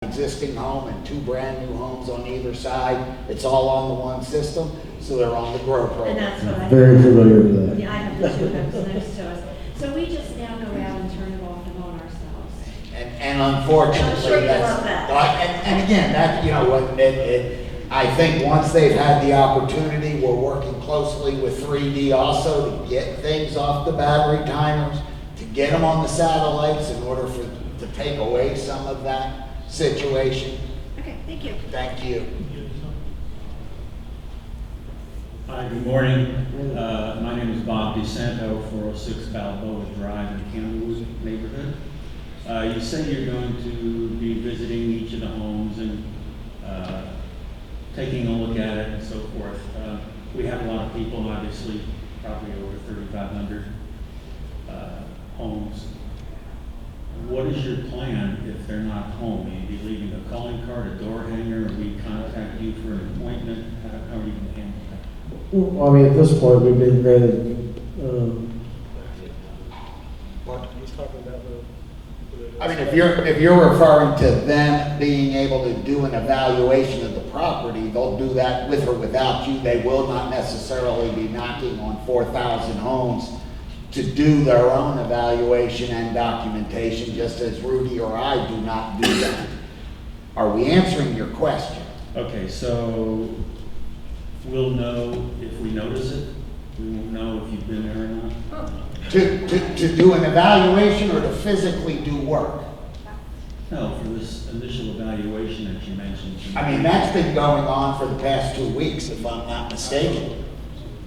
Existing home and 2 brand new homes on either side. It's all on the one system, so they're on the GROW And program. that's what I. Very familiar with that. Yeah, I have the 2 homes next to us. So we just now go out and turn it off and on ourselves. And unfortunately, I'm sure you that's, love that. and again, that, you know, what, I think once they've had the opportunity, we're working closely with 3D also to get things off the battery timers, to get them on the satellites in order to take away some of that situation. Okay, thank you. Thank you. Hi, good morning. My name is Bob DeSanto, 406 Balboa Drive in Candlewood neighborhood. You say you're going to be visiting each of the homes and taking a look at it and so forth. We have a lot of people, obviously, probably over 3,500 homes. What is your plan if they're not home? Will you be leaving a calling card, a door hanger, or we contact you for an appointment? How are you going to handle that? Well, I mean, at this point, we've been granted, Mark, he's talking about I mean, if you're referring to them being able to do an evaluation of the property, they'll do that with or without you. They will not necessarily be knocking on 4,000 homes to do their own evaluation and documentation, just as Rudy or I do not do that. Are we answering your question? Okay, so we'll know if we notice it? We won't know if you've been there or not? To do an evaluation or to physically do work? No, for this initial evaluation that you mentioned. I mean, that's been going on for the past 2 weeks, if I'm not mistaken.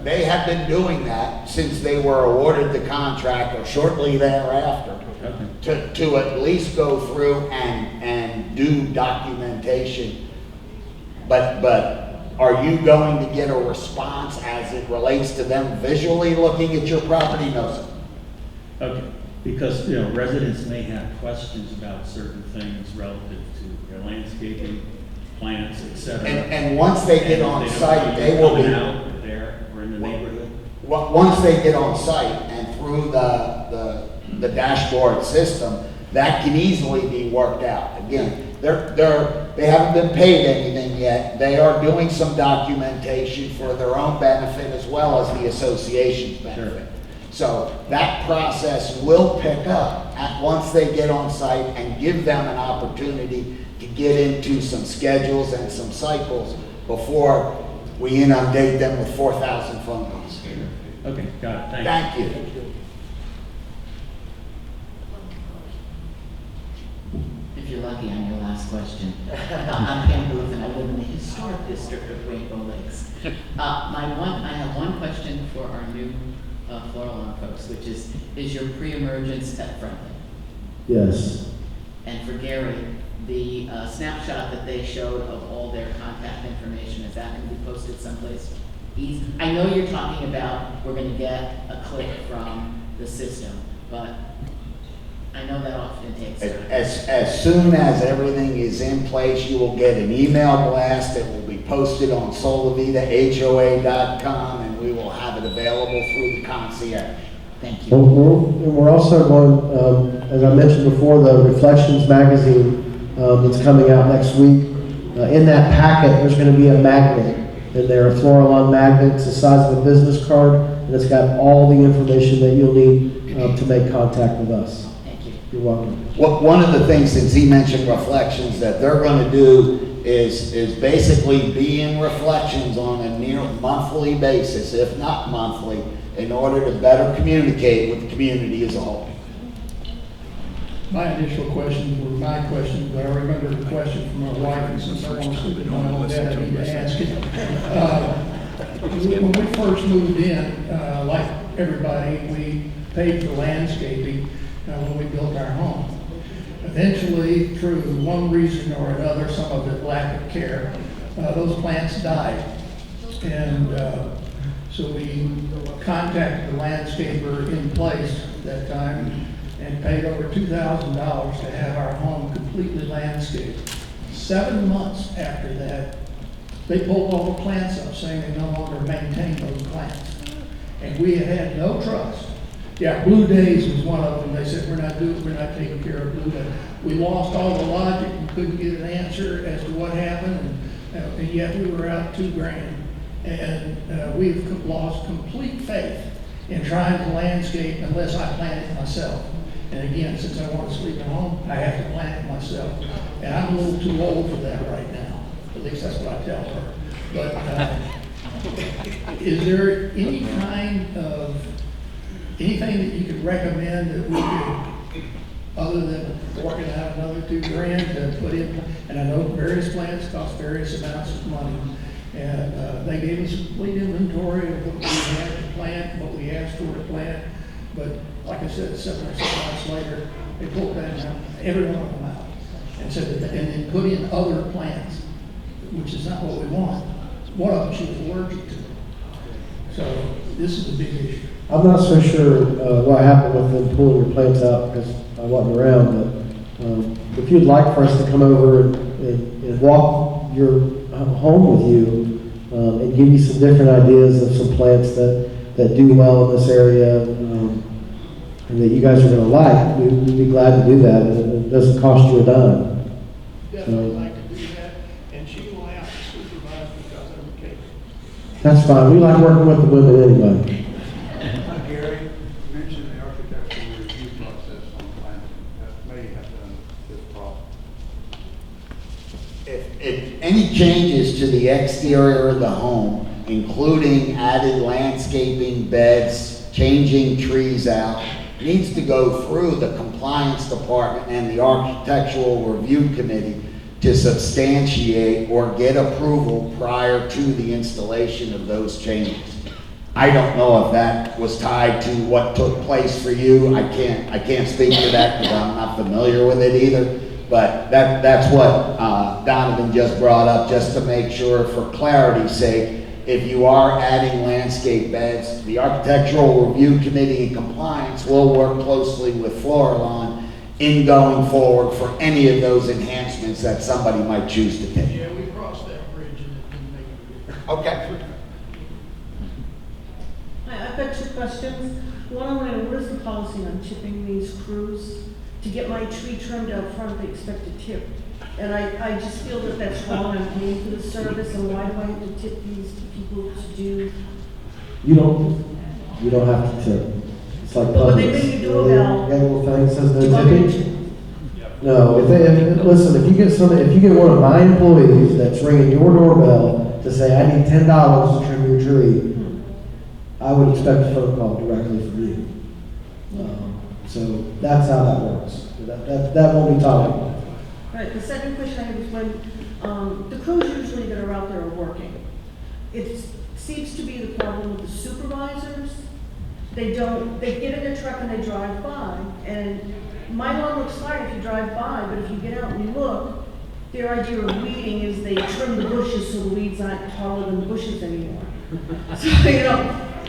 They have been doing that since they were awarded the contract or shortly thereafter. Okay. To at least go through and do documentation. But are you going to get a response as it relates to them visually looking at your property? No, sir. Okay, because, you know, residents may have questions about certain things relative to their landscaping, plants, et cetera. And once they get on site, they will be, out there or in the neighborhood. once they get on site and through the dashboard system, that can easily be worked out. Again, they haven't been paid anything yet. They are doing some documentation for their own benefit as well as the association's benefit. Sure. So that process will pick up once they get on site and give them an opportunity to get into some schedules and some cycles before we inundate them with 4,000 phone calls. Okay, got it, thank you. Thank you. If you're lucky on your last question. I'm Pam Booth, and I live in the historic district of Rainbow Lakes. I have one question for our new floral lawn folks, which is your pre-emergence pet friendly? yes. And for Gary, the snapshot that they showed of all their contact information, is that going to be posted someplace? I know you're talking about we're going to get a click from the system, but I know that often takes time. As soon as everything is in place, you will get an email blast that will be posted on SolavitaHOA.com, and we will have it available through the concierge. Thank you. We're also going, as I mentioned before, the Reflections magazine that's coming out next week. In that packet, there's going to be a magnet in there, a floral lawn magnet. It's the size of a business card, and it's got all the information that you'll need to make contact with us. Thank you. You're welcome. One of the things, since he mentioned Reflections, that they're going to do is basically be in Reflections on a near monthly basis, if not monthly, in order to better communicate with the community as a whole. My initial questions were my questions, but I remember the question from my wife, and since I want to sleep with my own dad, I need to ask it. When we first moved in, like everybody, we paid for landscaping when we built our home. Eventually, through one reason or another, some of it lack of care, those plants died. And so we contacted the landscaper in place at that time and paid over $2,000 to have our home completely landscaped. 7 months after that, they pulled all the plants up, saying they no longer maintained those plants. And we had no trust Yeah, Blue Days was one of them. They said, we're not taking care of Blue Days. We lost all the logic and couldn't get an answer as to what happened, and yet we were out $2,000. And we've lost complete faith in trying to landscape unless I plant it myself. And again, since I want to sleep at home, I have to plant it myself. And I'm a little too old for that right now. At least that's what I tell her. But is there any kind of, anything that you could recommend that we could, other than working out another $2,000 to put in? And I know various plants cost various amounts of money. And they gave us a complete inventory of what we had to plant, what we asked for to plant. But like I said, 7 or 6 months later, they pulled that down, every one of them out. And said that, and then put in other plants, which is not what we want. One of them she was allergic to. So this is a big issue. I'm not so sure what happened with them pulling your plants out because I wasn't around, but if you'd like for us to come over and walk your home with you and give you some different ideas of some plants that do well in this area and that you guys are going to like, we'd be glad to do that. It doesn't cost you a dime. Definitely like to do that, and she will have to supervise because of the case. That's fine. We like working with the women anyway. Gary, you mentioned the architectural review process on planning. That may have done this problem. If any changes to the exterior of the home, including added landscaping, beds, changing trees out, needs to go through the compliance department and the architectural review committee to substantiate or get approval prior to the installation of those changes. I don't know if that was tied to what took place for you. I can't speak to that because I'm not familiar with it either. But that's what Donovan just brought up, just to make sure, for clarity's sake, if you are adding landscape beds, the Architectural Review Committee in compliance will work closely with Florilon in going forward for any of those enhancements that somebody might choose to take. Yeah, we crossed that bridge and it didn't make a difference. Okay. Hi, I've got 2 questions. One, I want to know, what is the policy on tipping these crews? To get my tree trimmed out front, they expect a tip. And I just feel that that's wrong. I'm paying for the service, and why do I have to tip these people to do? You don't have to tip. It's like But when they puppets. ring your doorbell, Got a little thing that says do you no want me tipping? No, listen, if you get one of my employees that's ringing your doorbell to say, I need $10 to trim your tree, I would expect a phone call directly from you. So that's how that works. That won't be tolerated. Right, the second question I have is when, the crews usually that are out there are working, it seems to be the problem with the supervisors. They get in their truck and they drive by, and my lawn looks fine if you drive by, but if you get out and you look, their idea of weeding is they trim the bushes so the weeds aren't taller than the bushes anymore. So,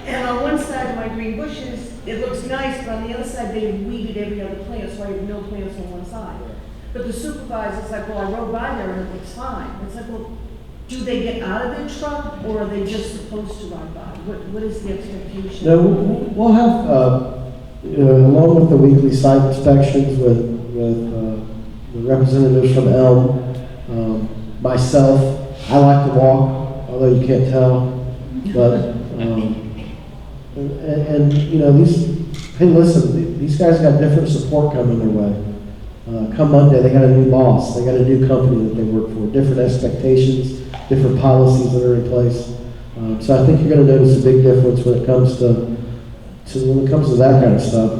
and on one side of my green bushes, it looks nice, but on the other side, they've weeded every other plant, so I have no plants on one side. But the supervisor's like, well, I rode by there and it looks fine. It's like, well, do they get out of their truck, or are they just supposed to ride by? What is the expectation? No, we'll have, along with the weekly site inspections with the representatives from Elm, myself, I like to walk, although you can't tell, but, and hey, listen, these guys got different support coming their way. Come Monday, they got a new boss, they got a new company that they work for, different expectations, different policies that are in place. So I think you're going to notice a big difference when it comes to that kind of stuff.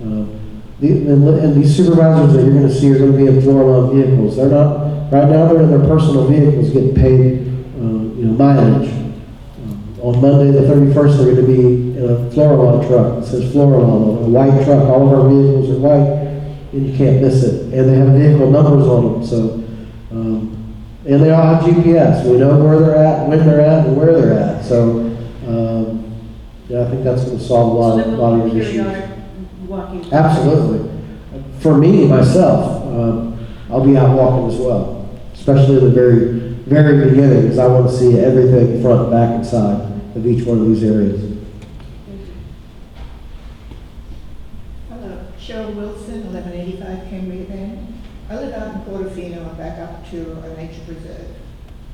And these supervisors that you're going to see are going to be in Florilon vehicles. They're not right now. They're in their personal vehicles, getting paid, mileage. On Monday the 31st, they're going to be in a Florilon truck. It says Florilon, a white truck. All of our vehicles are white, and you can't miss it. And they have vehicle numbers on them. So. And they all have GPS. We know where they're at, when they're at, and where they're at. So, I think that's going to solve a lot of your issues. Walking. Absolutely. For me, myself, I'll be out walking as well, especially in the very, very beginning, because I want to see everything front, back, and side of each one of these areas. Gail Wilson, 1185 Cambria Bend. I live out in Portofino and back up to a nature preserve.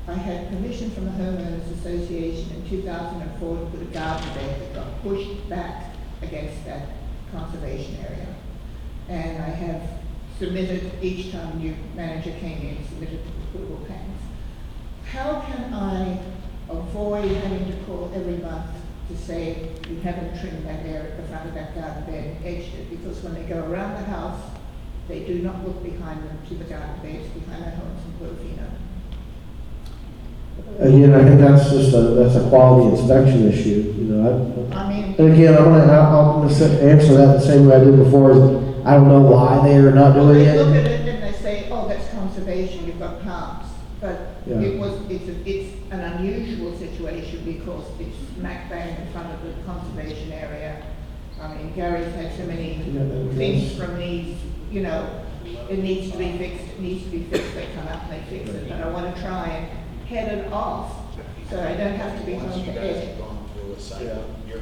I had permission from the Homeowners Association in 2004 to put a garden bed that got pushed back against that conservation area. And I have submitted, each time new manager came in, submitted approval plans. How can I avoid having to call every month to say you haven't trimmed that area at the front of that garden bed and edged it? Because when they go around the house, they do not look behind them to the garden beds behind their homes in Portofino. Again, I think that's just that's a quality inspection issue, you know. I mean, And again, I'm gonna answer that the same way I did before, is I don't know why they are not well, doing they look at it. it and they say, oh, that's conservation, you've got plants. But Yeah. it's an unusual situation because it's smack bang in front of the conservation area. I mean, Gary's had so many Yeah, that things is- from these, you know, it needs to be fixed, it needs to be fixed, they come up and they fix it. But I want to try and head it off, so I don't have to be Once home you to guys edit. have gone through a cycle, you're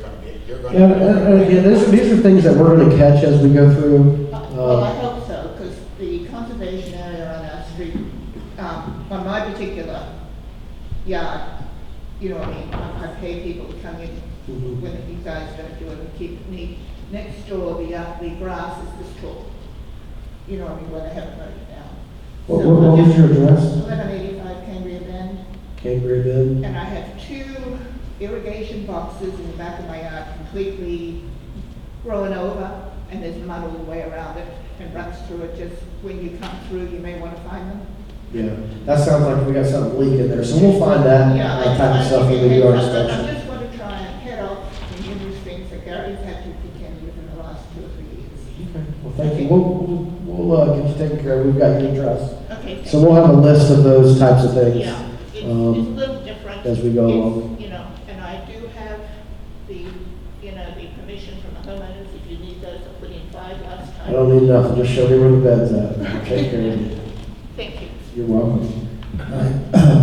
Yeah, gonna. and again, these are things that we're gonna catch as we go through. Well, I hope so, because the conservation area on our street, on my particular yard, you know what I mean, I pay people to come in Mhm. when you guys don't do it and keep it neat. Next door, the grass is this tall, you know what I mean, where they haven't mowed it down. What was your address? 1185 Cambria Bend, Cambria Bend. and I have 2 irrigation boxes in the back of my yard completely grown over, and there's mud all the way around it and runs through it. Just when you come through, you may want to find them. Yeah, that sounds like we got something leaking there, so we'll find that type of stuff when we do our I inspection. just want to try and head off the numerous things that Gary's had to contend with in the last 2 or 3 years. Okay, well, thank you. We'll get you taken care of. We've got your address. Okay. So we'll have a list of those types of things. Yeah, it's a little different. as we go It's, along. you know, and I do have the, you know, the permission from the homeowners, if you need those, I'll put in 5 last time. I don't need nothing, just show me where the bed's at. I'll take care of you. Thank you. You're welcome.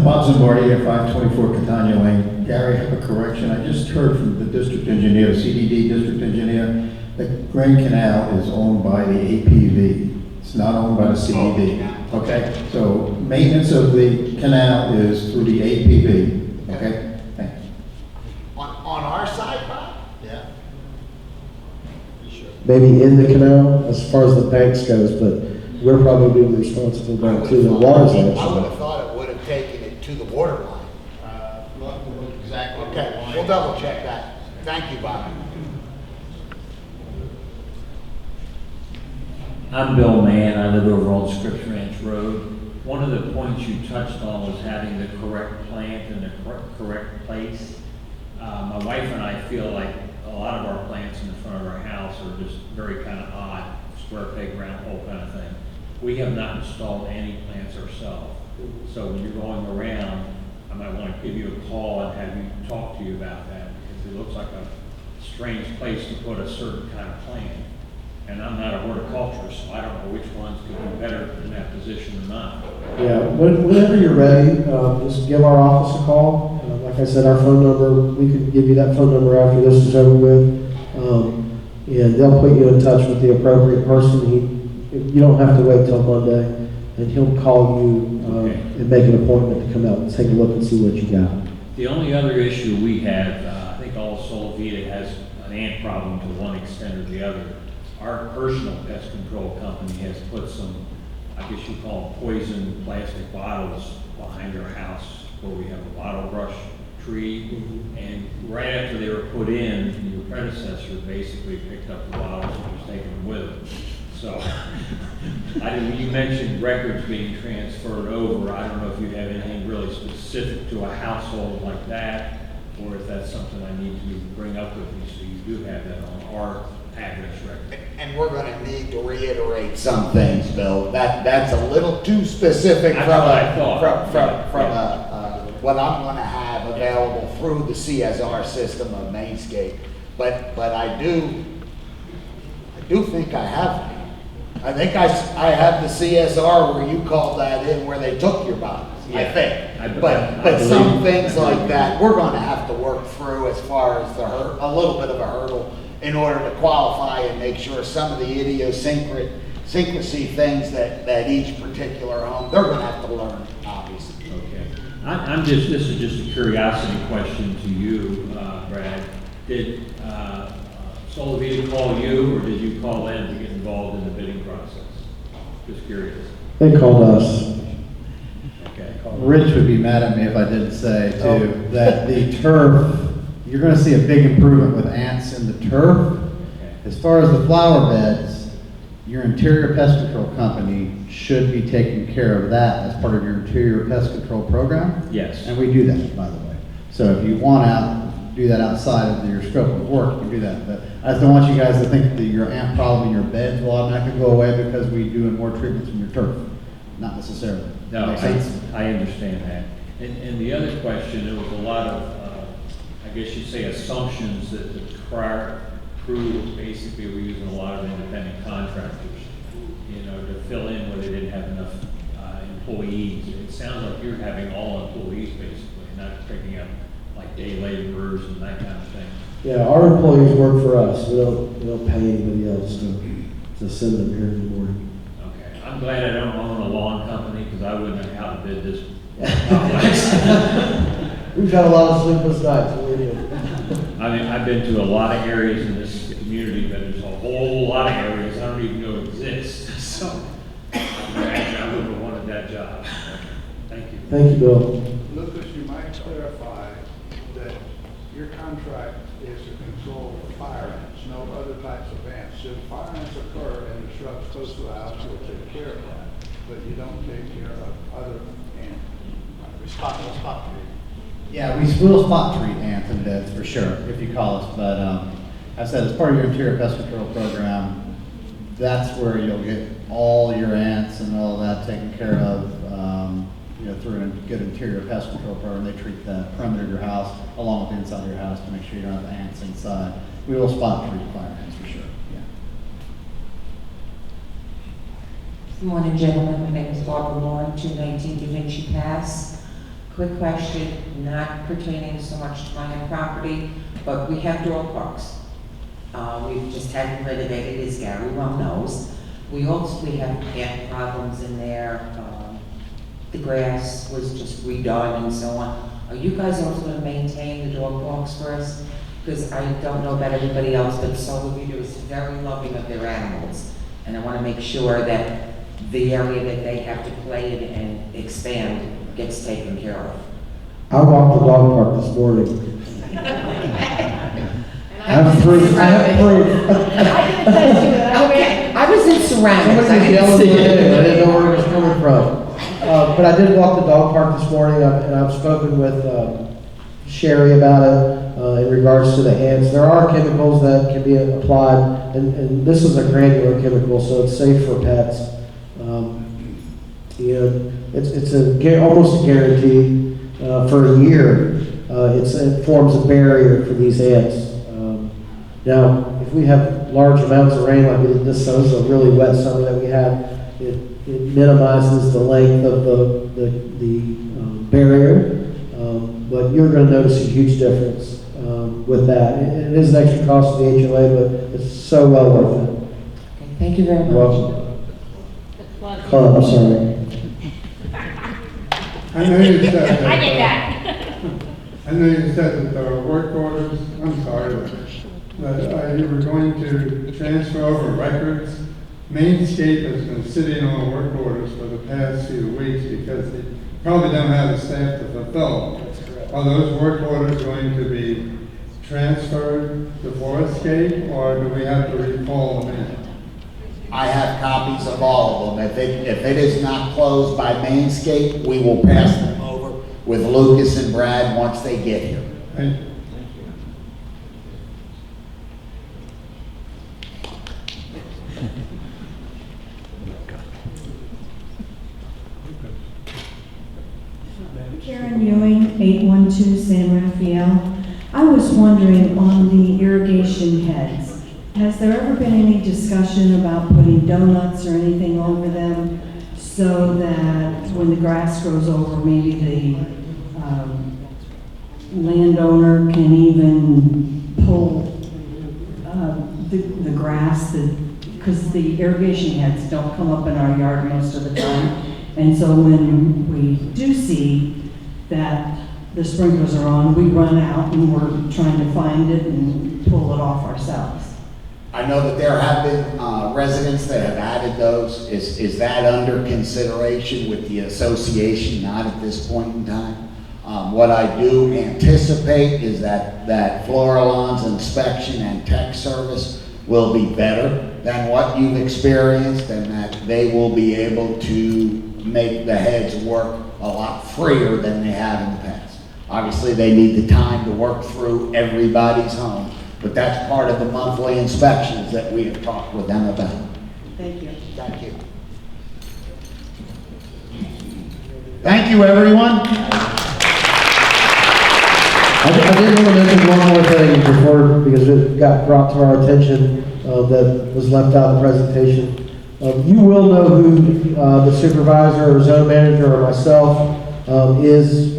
Bob Zimbardi at 524 Catania Lane. Gary, I have a correction. I just heard from the district engineer, the CDD district engineer, that Grand Canal is owned by the APV. It's not owned by the CDD. Okay? So maintenance of the canal is through the APV. Okay? Thank you. On our side, Bob? Yeah. Maybe in the canal, as far as the banks goes, but we're probably responsible down to the water's I would edge. have thought it would have taken it to the water line. We'll have to look exactly. Okay, we'll double check that. Thank you, Bob. I'm Bill Mann. I live over on Scripps Ranch Road. One of the points you touched on was having the correct plant in the correct place. My wife and I feel like a lot of our plants in the front of our house are just very kind of odd, square peg, round hole kind of thing. We have not installed any plants ourselves. So when you're going around, I might want to give you a call and have you talk to you about that, because it looks like a strange place to put a certain kind of plant. And I'm not a horticulturist, so I don't know which ones could be better in that position or not. Yeah, whenever you're ready, just give our office a call. Like I said, our phone number, we can give you that phone number after this is over with. And they'll put you in touch with the appropriate person. You don't have to wait till Monday, and he'll call you Okay. and make an appointment to come out and take a look and see what you got. The only other issue we have, I think all Solvita has an ant problem to one extent or the other. Our personal pest control company has put some, I guess you call them poison plastic bottles behind our house where we have a bottle brush tree. And right after they were put in, your predecessor basically picked up the bottles and was taking them with him. So, you mentioned records being transferred over. I don't know if you have anything really specific to a household like that, or if that's something I need to bring up with you so you do have that on our address record. And we're gonna need to reiterate some things, Bill. That's a little too specific That's from what I thought. what I'm gonna have available through the CSR system of Mainscape. But I do think I have. I think I have the CSR where you called that in, where they took your bottles, I Yeah, think. I But believe- some things like that, we're gonna have to work through as far as a little bit of a hurdle. in order to qualify and make sure some of the idiosyncrasy things that each particular home, they're gonna have to learn, obviously. Okay. This is just a curiosity question to you, Brad. Did Solavita call you, or did you call them to get involved in the bidding process? Just curious. They called us. Okay. Rich would be mad at me if I didn't say Oh. too, that the turf, you're gonna see a big improvement with ants in the turf. Okay. As far as the flower beds, your interior pest control company should be taking care of that as part of your interior pest control program. Yes. And we do that, by the way. So if you want to do that outside of your scope of work, you can do that. But I just don't want you guys to think that your ant problem in your beds will automatically go away because we do more treatments from your turf. Not necessarily. No, Make sense? I understand that. And the other question, there was a lot of, I guess you'd say assumptions that the prior crew basically were using a lot of independent contractors, you know, to fill in where they didn't have enough employees. It sounds like you're having all employees basically, not picking up like day laborers and that kind of thing. Yeah, our employees work for us. We don't pay anybody else to send them here in the morning. Okay, I'm glad I don't own a lawn company because I wouldn't know how to bid this. We've had a lot of sleepless nights. Believe me. I mean, I've been to a lot of areas in this community, but there's a whole lot of areas I don't even know exist. So, I would have wanted that job. Thank you. Thank you, Bill. Lucas, you might clarify that your contract is to control fire ants, no other types of ants. Should fire ants occur and the shrubs close to the house, you'll take care of that, but you don't take care of other ants. Spot treat. Yeah, we will spot treat ants and beds for sure, if you call us. But I said, as part of your interior pest control program, that's where you'll get all your ants and all that taken care of, through a good interior pest control program. They treat the perimeter of your house along with the inside of your house to make sure you don't have ants inside. We will spot treat fire ants for sure, yeah. Good morning, gentlemen. My name is Barbara Moore, 219 Da Vinci Pass. Quick question, not pertaining so much to my own property, but we have dog parks. We've just had them renovated, as Gary well knows. We have ant problems in there. The grass was just redone and so on. Are you guys also going to maintain the dog parks for us? Because I don't know about everybody else, but Solavita is very loving of their animals. And I want to make sure that the area that they have to play in and expand gets taken care of. I walked the dog park this morning. I have proof. I have proof. Okay, I was in ceramics. Somebody was yelling at me. I didn't know where it was coming from. But I did walk the dog park this morning, and I've spoken with Sherry about it in regards to the ants. There are chemicals that can be applied, and this is a granular chemical, so it's safe for pets. It's almost a guarantee for a year. It forms a barrier for these ants. Now, if we have large amounts of rain like we did this summer, a really wet summer that we had, it minimizes the length of the barrier, but you're going to notice a huge difference with that. It is an extra cost to the HOA, but it's so well worth it. Okay, thank you very much. You're welcome. Carl, I'm sorry. I know you said that. I get that. I know you said that the work orders, I'm sorry, but you were going to transfer over records. Mainscape has been sitting on work orders for the past few weeks because they probably don't have the staff to fulfill. Are those work orders going to be transferred to Forestscape, or do we have to recall them in? I have copies of all of them. If it is not closed by Mainscape, we will pass them over with Lucas and Brad once they get here. Thank you. Karen Ewing, 812 San Rafael. I was wondering on the irrigation heads, has there ever been any discussion about putting donuts or anything over them so that when the grass grows over, maybe the landowner can even pull the grass, because the irrigation heads don't come up in our yard most of the time. And so when we do see that the sprinklers are on, we run out and we're trying to find it and pull it off ourselves. I know that there have been residents that have added those. Is that under consideration with the association? Not at this point in time. What I do anticipate is that Floralon's inspection and tech service will be better than what you've experienced, and that they will be able to make the heads work a lot freer than they have in the past. Obviously, they need the time to work through everybody's home, but that's part of the monthly inspections that we have talked with them about. Thank you. Thank you. Thank you, everyone. I did want to mention one more thing before, because it got brought to our attention that was left out of the presentation. You will know who the supervisor or zone manager or myself is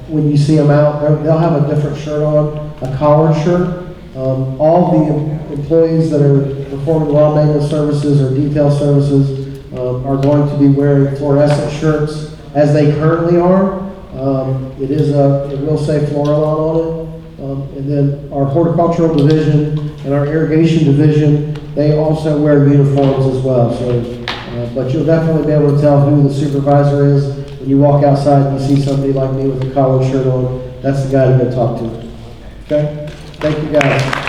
when you see them out. They'll have a different shirt on, a collared shirt. All the employees that are performing lawn maintenance services or detail services are going to be wearing fluorescent shirts as they currently are. It will say Floralon on it. And then our horticultural division and our irrigation division, they also wear uniforms as well. So, but you'll definitely be able to tell who the supervisor is when you walk outside and you see somebody like me with a collared shirt on. That's the guy to go talk to. Okay? Thank you, guys.